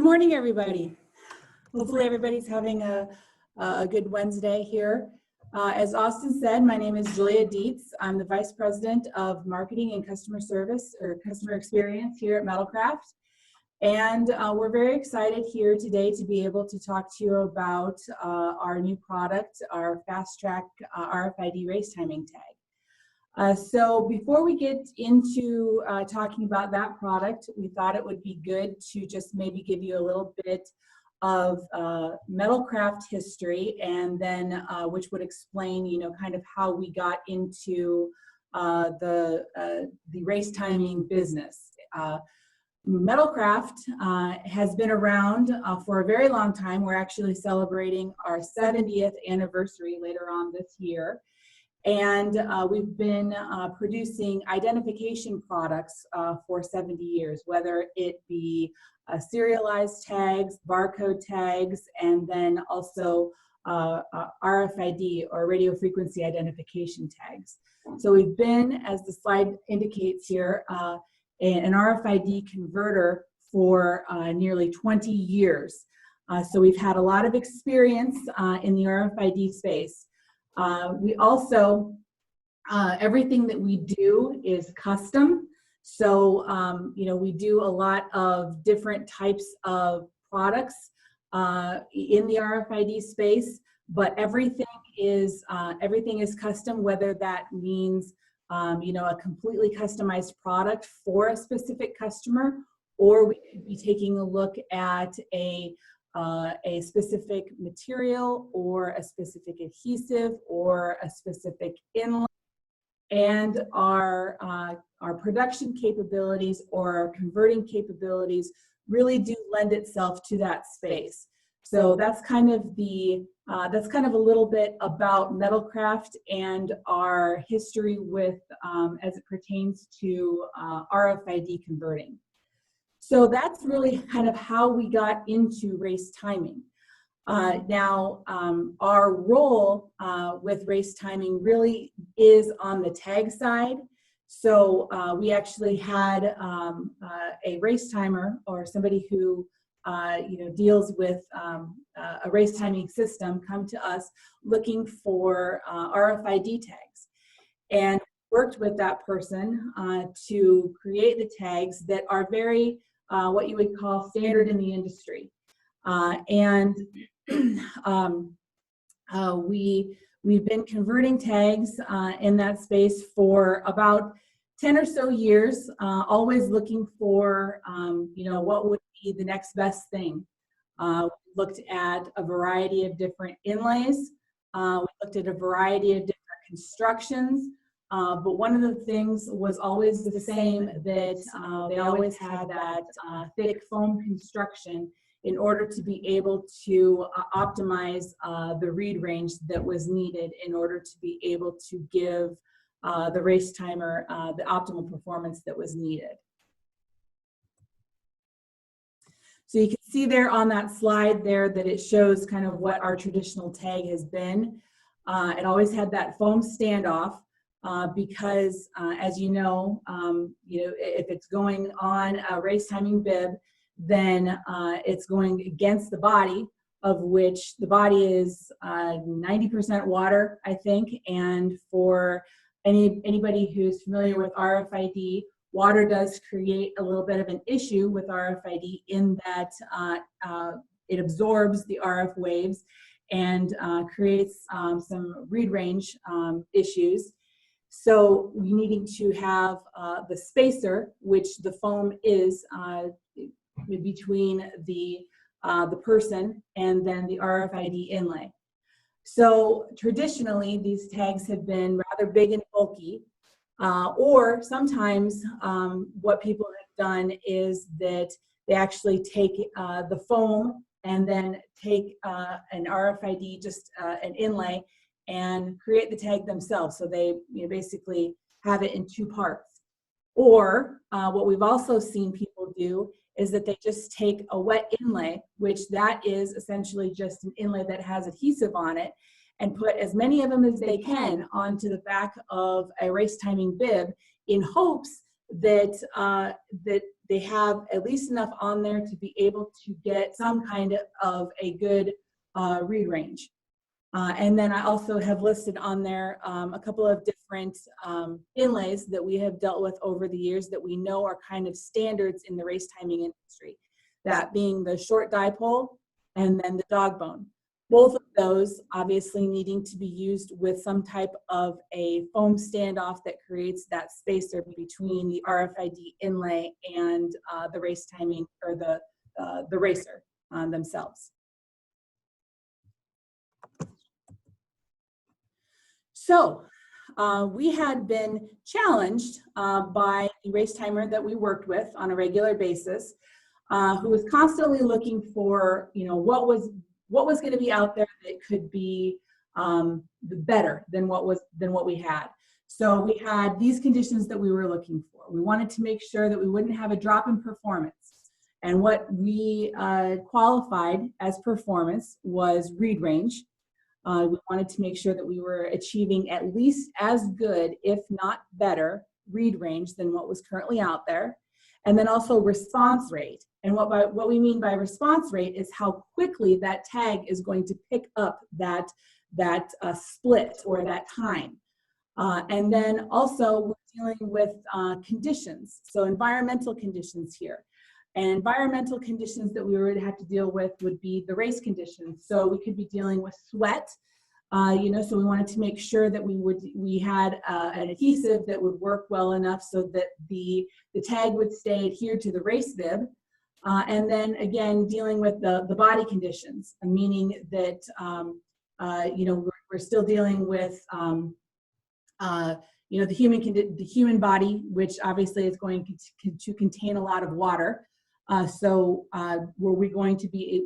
Good morning, everybody. Hopefully everybody's having a good Wednesday here. As Austin said, my name is Julia Dietz. I'm the Vice President of Marketing and Customer Service or Customer Experience here at Metalcraft. And we're very excited here today to be able to talk to you about our new product, our Fast Track RFID Race Timing Tag. So before we get into talking about that product, we thought it would be good to just maybe give you a little bit of Metalcraft history, and then which would explain, kind of how we got into the race timing business. Metalcraft has been around for a very long time. We're actually celebrating our 70th anniversary later on this year. And we've been producing identification products for 70 years, whether it be serialized tags, barcode tags, and then also RFID or radio frequency identification tags. So we've been, as the slide indicates here, an RFID converter for nearly 20 years. So we've had a lot of experience in the RFID space. We also, everything that we do is custom. So, we do a lot of different types of products in the RFID space, but everything is custom, whether that means, a completely customized product for a specific customer, or we could be taking a look at a specific material or a specific adhesive or a specific inlay, and our production capabilities or our converting capabilities really do lend itself to that space. So that's kind of a little bit about Metalcraft and our history with as it pertains to RFID converting. So that's really kind of how we got into race timing. Now, our role with race timing really is on the tag side. So we actually had a race timer, or somebody who deals with a race timing system, come to us looking for RFID tags, and worked with that person to create the tags that are very what you would call standard in the industry. We've been converting tags in that space for about 10 or so years, always looking for, what would be the next best thing. We looked at a variety of different inlays. We looked at a variety of different constructions. But one of the things was always the same, that they always had that thick foam construction in order to be able to optimize the read range that was needed in order to be able to give the race timer the optimal performance that was needed. So you can see there on that slide there that it shows kind of what our traditional tag has been. It always had that foam standoff. Because as you know, if it's going on a race timing bib, then it's going against the body, of which the body is 90% water, I think. And for anybody who's familiar with RFID, water does create a little bit of an issue with RFID in that it absorbs the RF waves and creates some read range issues. So we needing to have the spacer, which the foam is between the person and then the RFID inlay. So traditionally, these tags have been rather big and bulky, or sometimes what people have done is that they actually take the foam and then take an RFID, just an inlay, and create the tag themselves. So they basically have it in two parts. Or what we've also seen people do is that they just take a wet inlay, which that is essentially just an inlay that has adhesive on it, and put as many of them as they can onto the back of a race timing bib in hopes that they have at least enough on there to be able to get some kind of a good read range. And then I also have listed on there a couple of different inlays that we have dealt with over the years that we know are kind of standards in the race timing industry. That being the short dipole and then the dog bone. Both of those obviously needing to be used with some type of a foam standoff that creates that spacer between the RFID inlay and the race timing or the racer themselves. So we had been challenged by the race timer that we worked with on a regular basis, who was constantly looking for, what was going to be out there that could be better than what we had. So we had these conditions that we were looking for. We wanted to make sure that we wouldn't have a drop in performance. And what we qualified as performance was read range. We wanted to make sure that we were achieving at least as good, if not better, read range than what was currently out there. And then also response rate. And what we mean by response rate is how quickly that tag is going to pick up that split or that time. And then also we're dealing with conditions, so environmental conditions here. And environmental conditions that we would have to deal with would be the race conditions. So we could be dealing with sweat, so we wanted to make sure that we had an adhesive that would work well enough so that the tag would stay adhered to the race bib. And then again, dealing with the body conditions, meaning that, we're still dealing with, the human body, which obviously is going to contain a lot of water. So were we going to be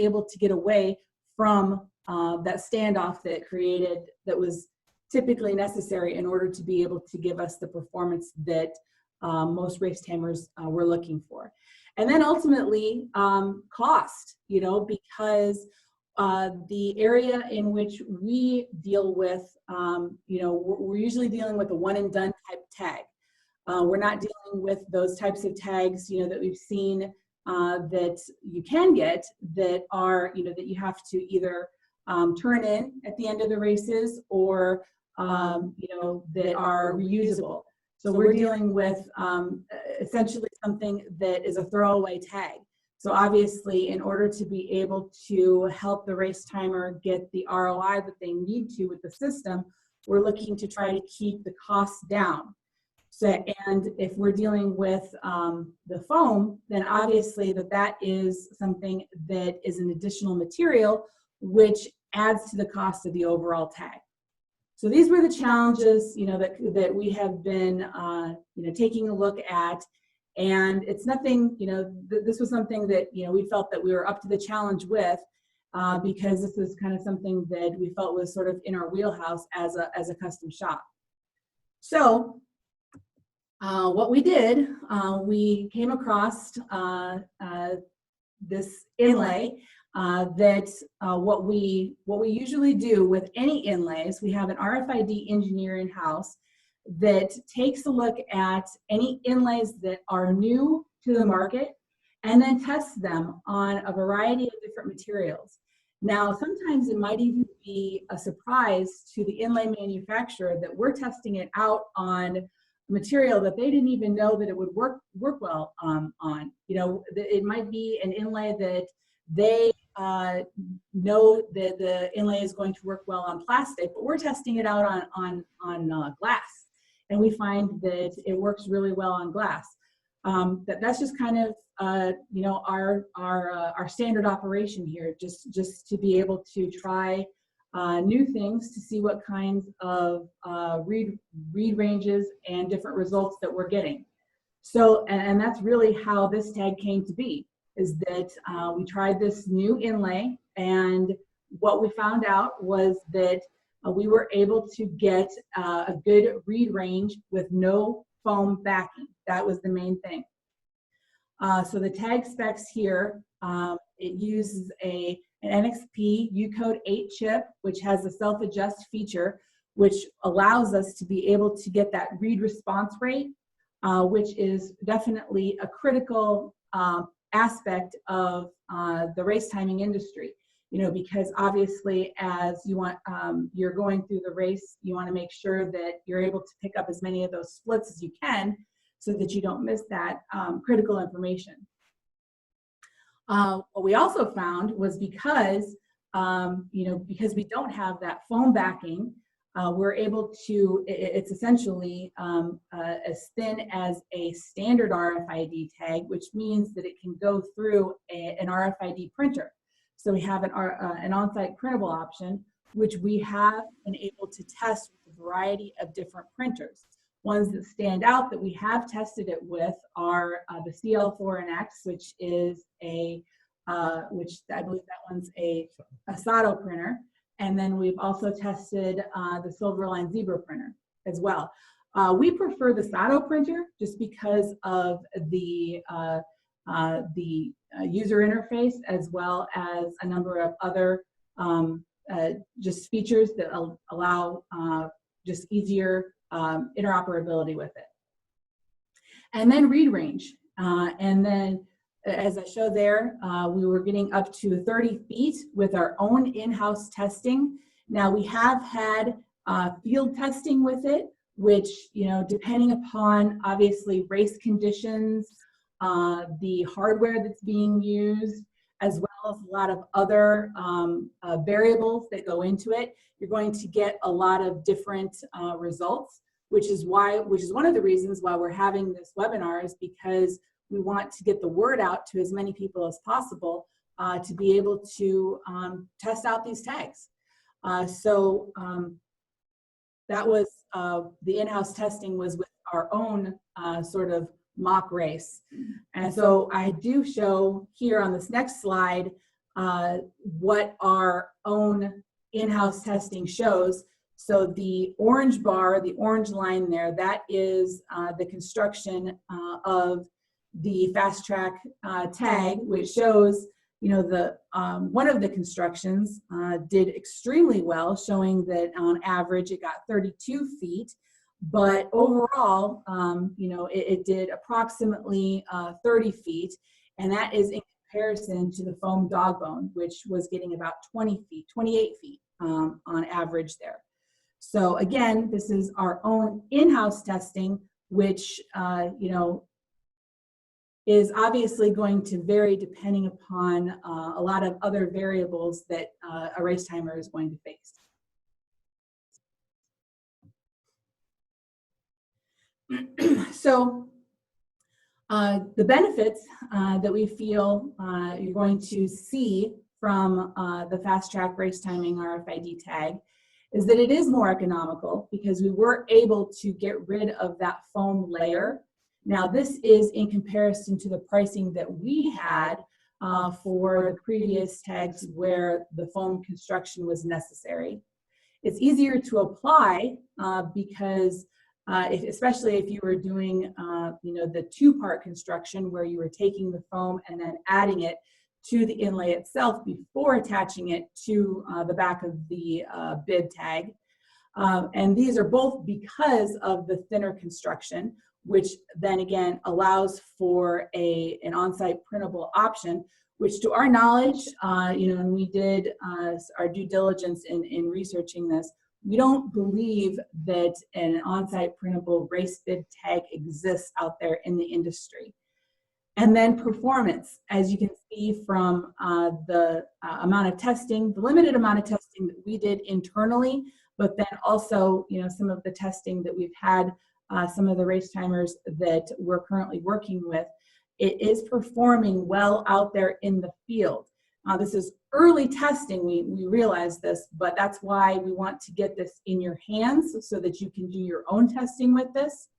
able to get away from that standoff that was typically necessary in order to be able to give us the performance that most race timers were looking for. And then ultimately cost, because the area in which we deal with, we're usually dealing with a one and done type tag. We're not dealing with those types of tags, that we've seen that you can get that are, that you have to either turn in at the end of the races or, that are reusable. So we're dealing with essentially something that is a throwaway tag. So obviously, in order to be able to help the race timer get the ROI that they need to with the system, we're looking to try to keep the costs down. So, and if we're dealing with the foam, then obviously that is something that is an additional material, which adds to the cost of the overall tag. So these were the challenges, that we have been, taking a look at. And it's nothing, this was something that, we felt that we were up to the challenge with because this was kind of something that we felt was sort of in our wheelhouse as a custom shop. So what we did, we came across this inlay that what we usually do with any inlays, we have an RFID engineer in-house that takes a look at any inlays that are new to the market and then tests them on a variety of different materials. Now, sometimes it might even be a surprise to the inlay manufacturer that we're testing it out on material that they didn't even know that it would work well on. It might be an inlay that they know that the inlay is going to work well on plastic, but we're testing it out on glass. And we find that it works really well on glass. That's just kind of our standard operation here, just to be able to try new things to see what kinds of read ranges and different results that we're getting. So, and that's really how this tag came to be, is that we tried this new inlay, and what we found out was that we were able to get a good read range with no foam backing. That was the main thing. So the tag specs here, it uses an NXP UCode 8 chip, which has a self-adjust feature, which allows us to be able to get that read response rate which is definitely a critical aspect of the race timing industry. You know, because obviously as you want, you're going through the race, you want to make sure that you're able to pick up as many of those splits as you can so that you don't miss that critical information. What we also found was because, you know, because we don't have that foam backing, we're able to, it's essentially as thin as a standard RFID tag, which means that it can go through an RFID printer. So we have an on-site printable option, which we have been able to test with a variety of different printers. Ones that stand out that we have tested it with are the CL4NX, which is which I believe that one's a SATO printer. And then we've also tested the Silverline Zebra printer as well. We prefer the SATO printer just because of the user interface, as well as a number of other just features that allow just easier interoperability with it. And then read range. And then as I showed there, we were getting up to 30 feet with our own in-house testing. Now we have had field testing with it, which, you know, depending upon obviously race conditions, the hardware that's being used, as well as a lot of other variables that go into it, you're going to get a lot of different results, which is one of the reasons why we're having this webinar, is because we want to get the word out to as many people as possible to be able to test out these tags. So that was the in-house testing was with our own sort of mock race. And so I do show here on this next slide what our own in-house testing shows. So the orange bar, the orange line there, that is the construction of the fast track tag, which shows, you know, the one of the constructions did extremely well, showing that on average it got 32 feet. But overall, you know, it did approximately 30 feet, and that is in comparison to the foam dog bone, which was getting about 20 feet, 28 feet on average there. So again, this is our own in-house testing, which, you know, is obviously going to vary depending upon a lot of other variables that a race timer is going to face. So the benefits that we feel you're going to see from the fast track race timing RFID tag is that it is more economical, because we were able to get rid of that foam layer. Now this is in comparison to the pricing that we had for the previous tags where the foam construction was necessary. It's easier to apply because especially if you were doing, you know, the two-part construction where you were taking the foam and then adding it to the inlay itself before attaching it to the back of the bib tag. And these are both because of the thinner construction, which then again allows for an on-site printable option, which to our knowledge, you know, and we did our due diligence in researching this, we don't believe that an on-site printable race bib tag exists out there in the industry. And then performance, as you can see from the amount of testing, the limited amount of testing that we did internally, but then also, you know, some of the testing that we've had, some of the race timers that we're currently working with, it is performing well out there in the field. This is early testing, we realize this, but that's why we want to get this in your hands so that you can do your own testing with this.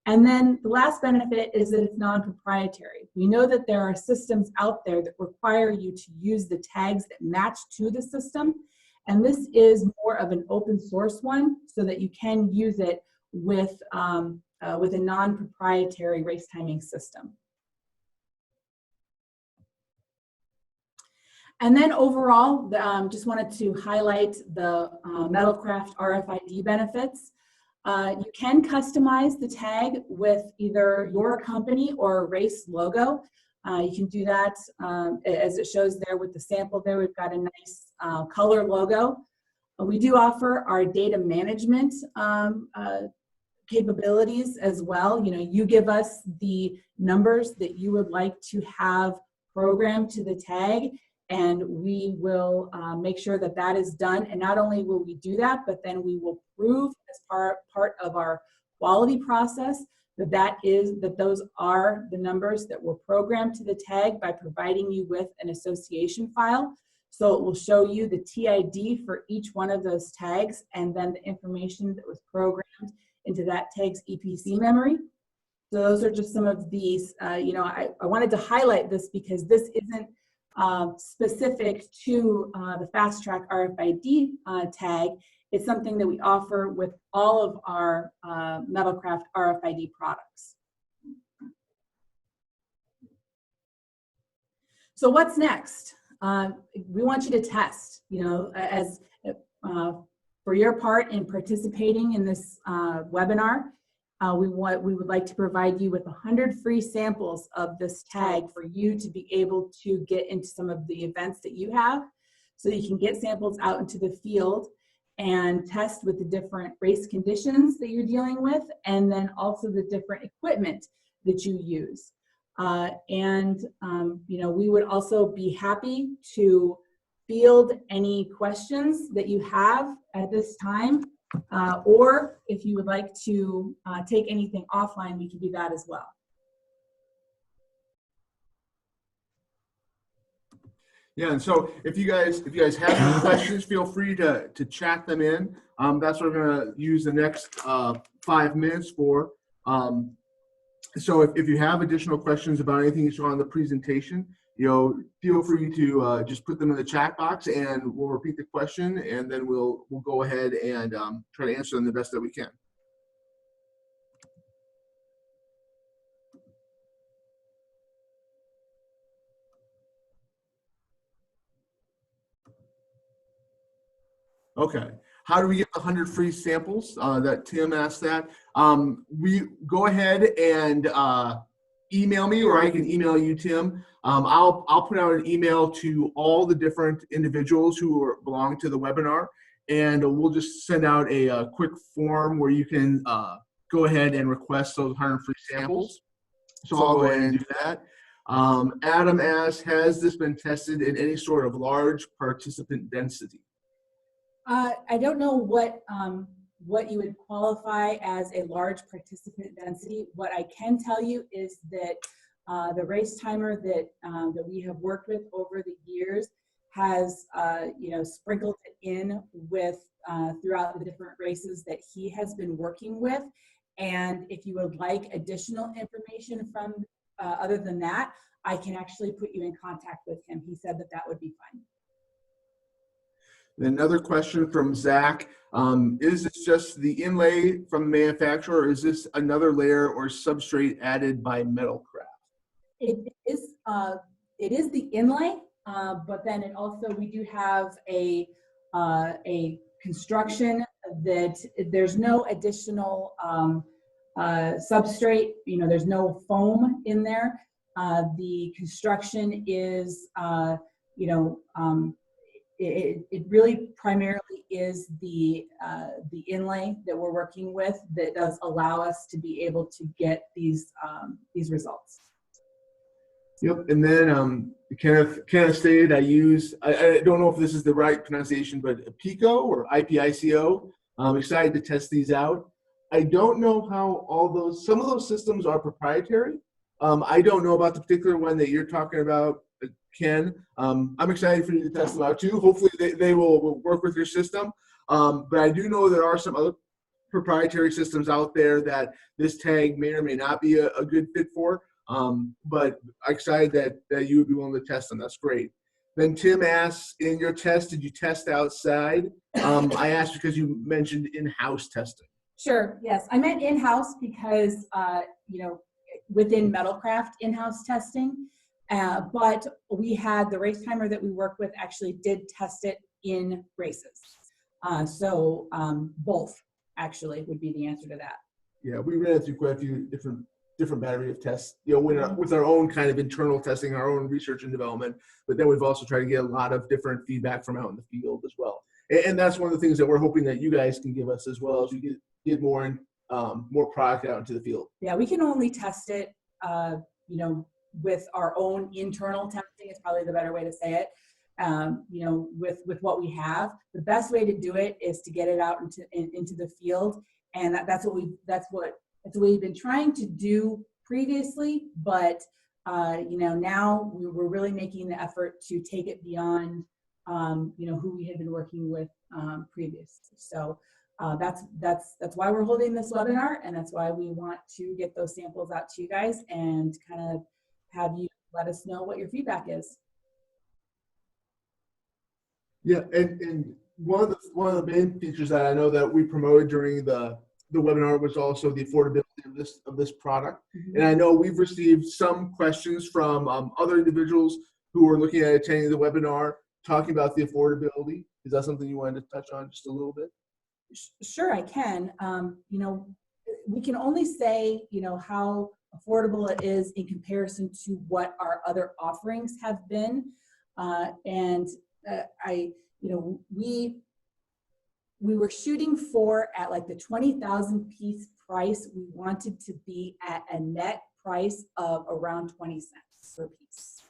And then the last benefit is that it's non-proprietary. We know that there are systems out there that require you to use the tags that match to the system, and this is more of an open source one so that you can use it with a non-proprietary race timing system. And then overall, just wanted to highlight the Metalcraft RFID benefits. You can customize the tag with either your company or a race logo. You can do that as it shows there with the sample there. We've got a nice color logo. We do offer our data management capabilities as well. You know, you give us the numbers that you would like to have programmed to the tag, and we will make sure that that is done. And not only will we do that, but then we will prove as part of our quality process that those are the numbers that were programmed to the tag by providing you with an association file. So it will show you the TID for each one of those tags, and then the information that was programmed into that tag's EPC memory. So those are just some of these, you know, I wanted to highlight this because this isn't specific to the Fast Track RFID tag. It's something that we offer with all of our Metalcraft RFID products. So what's next? We want you to test, you know, as for your part in participating in this webinar. We would like to provide you with 100 free samples of this tag for you to be able to get into some of the events that you have, so that you can get samples out into the field and test with the different race conditions that you're dealing with, and then also the different equipment that you use. You know, we would also be happy to field any questions that you have at this time, or if you would like to take anything offline, we can do that as well. Yeah, and so if you guys have any questions, feel free to chat them in. That's what we're going to use the next 5 minutes for. So if you have additional questions about anything you saw in the presentation, you know, feel free to just put them in the chat box, and we'll repeat the question, and then we'll go ahead and try to answer them the best that we can. Okay, how do we get the 100 free samples that Tim asked that? We go ahead and email me, or I can email you, Tim. I'll put out an email to all the different individuals who belong to the webinar, and we'll just send out a quick form where you can go ahead and request those 100 free samples. So I'll go ahead and do that. Adam asks, has this been tested in any sort of large participant density? I don't know what you would qualify as a large participant density. What I can tell you is that the race timer that we have worked with over the years has you know, sprinkled it in with throughout the different races that he has been working with. And if you would like additional information from other than that, I can actually put you in contact with him. He said that that would be fine. Another question from Zach. Is this just the inlay from the manufacturer, or is this another layer or substrate added by Metalcraft? It is the inlay, but then it also, we do have a construction that there's no additional substrate, you know, there's no foam in there. The construction is, you know, it really primarily is the inlay that we're working with that does allow us to be able to get these results. Yep, and then Kenneth stated I don't know if this is the right pronunciation, but PICO or IPICO. I'm excited to test these out. I don't know how some of those systems are proprietary. I don't know about the particular one that you're talking about, Ken. I'm excited for you to test them out too. Hopefully they will work with your system. But I do know there are some other proprietary systems out there that this tag may or may not be a good fit for. But I'm excited that you would be willing to test them. That's great. Then Tim asks, in your test, did you test outside? I asked because you mentioned in-house testing. Sure, yes. I meant in-house because, you know, within Metalcraft in-house testing, but we had the race timer that we work with actually did test it in races. So both actually, would be the answer to that. Yeah, we ran through quite a few different battery of tests, you know, with our own kind of internal testing, our own research and development, but then we've also tried to get a lot of different feedback from out in the field as well. And that's one of the things that we're hoping that you guys can give us as well, as we get more product out into the field. Yeah, we can only test it, you know, with our own internal testing is probably the better way to say it. You know, with what we have, the best way to do it is to get it out into the field, and that's what we've been trying to do previously. But you know, now we're really making the effort to take it beyond, you know, who we had been working with previously. So that's why we're holding this webinar, and that's why we want to get those samples out to you guys and kind of have you let us know what your feedback is. Yeah, and one of the main features that I know that we promoted during the webinar was also the affordability of this product. Mm-hmm. And I know we've received some questions from other individuals who are looking at attending the webinar, talking about the affordability. Is that something you wanted to touch on just a little bit? Sure, I can. You know, we can only say, you know, how affordable it is in comparison to what our other offerings have been, and you know, we were shooting for at like the 20,000 piece price. We wanted to be at a net price of around 20 cents per piece.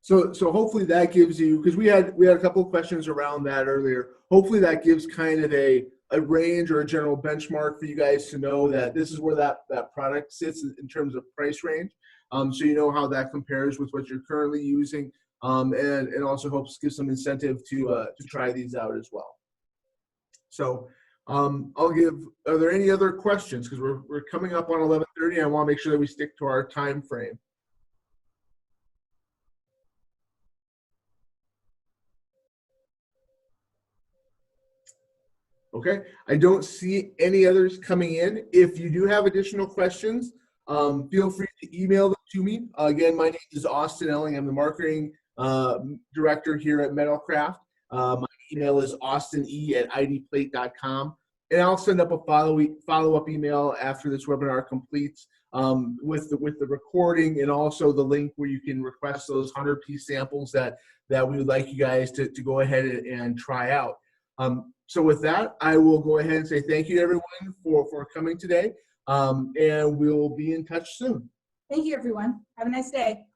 So hopefully that gives you, because we had a couple of questions around that earlier. Hopefully that gives kind of a range or a general benchmark for you guys to know that this is where that product sits in terms of price range. So you know how that compares with what you're currently using. And also helps give some incentive to try these out as well. So are there any other questions? Because we're coming up on 11:30. I want to make sure that we stick to our time frame. Okay, I don't see any others coming in. If you do have additional questions, feel free to email them to me. Again, my name is Austin Elling. I'm the marketing director here at Metalcraft. My email is austine@idplate.com, and I'll send up a follow-up email after this webinar completes with the recording and also the link where you can request those 100-piece samples that we would like you guys to go ahead and try out. So with that, I will go ahead and say thank you to everyone for coming today, and we'll be in touch soon. Thank you, everyone. Have a nice day.